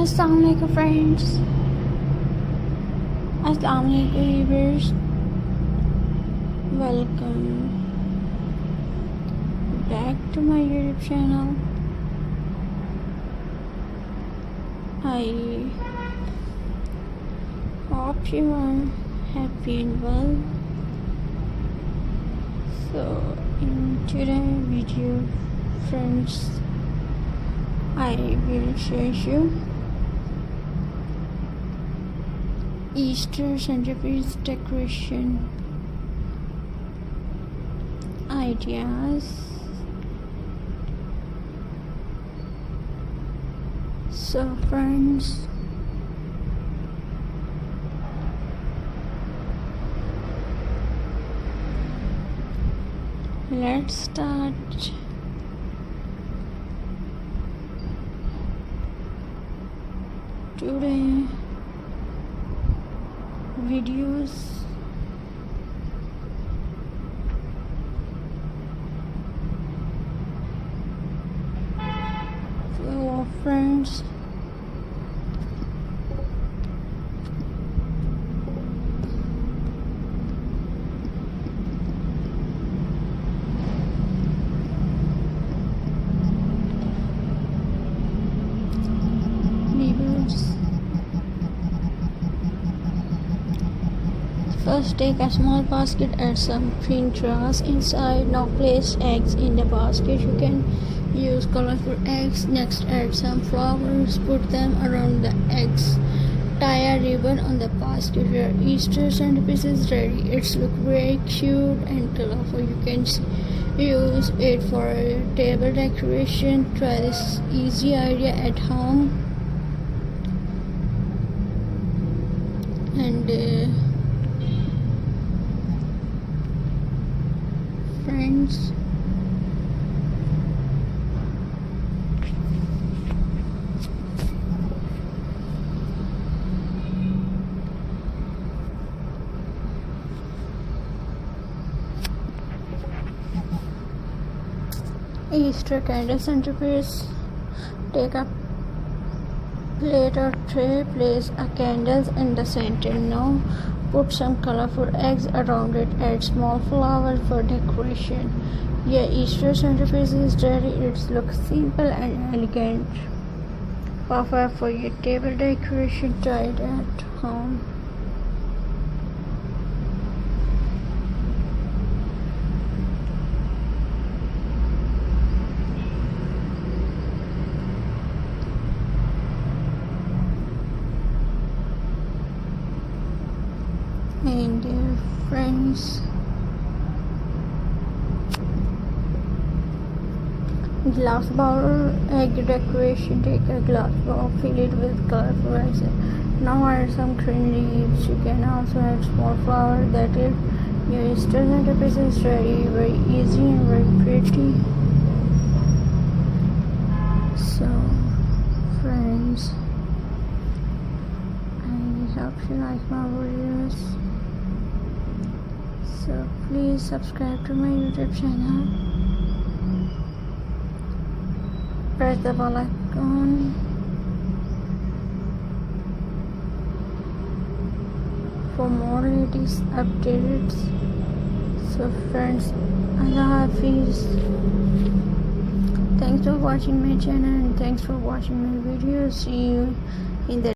Assalamualaikum friends. Assalamualaikum viewers. Welcome back to my YouTube channel. I hope you are happy and well. So in today's video friends, I will show you Easter centerpiece decoration ideas. So friends, let's start. Today videos so friends, first take a small basket, add some green grass inside. Now place eggs in the basket. You can use colorful eggs. Next add some flowers, put them around the eggs. Tie a ribbon on the basket. Your Easter centerpiece is ready. It's look very cute and colorful. You can use it for a table decoration. Try this easy idea at home. And friends, Easter candle centerpiece. Take a plate or tray, place a candle in the center. Now put some colorful eggs around it. Add small flowers for decoration. Your Easter centerpiece is ready. It looks simple and elegant. Perfect for your table decoration. Try it at home. And dear friends, glass bowl egg decoration. Take a glass bowl, fill it with colorful eggs. Now add some green leaves. You can also add small flowers. That is, your Easter centerpiece is ready. Very easy and very pretty. So friends, I hope you like my videos. So please subscribe to my YouTube channel. Press the bell icon for more latest updates. So friends, Allah Hafiz. Thanks for watching my channel and thanks for watching my videos. See you in the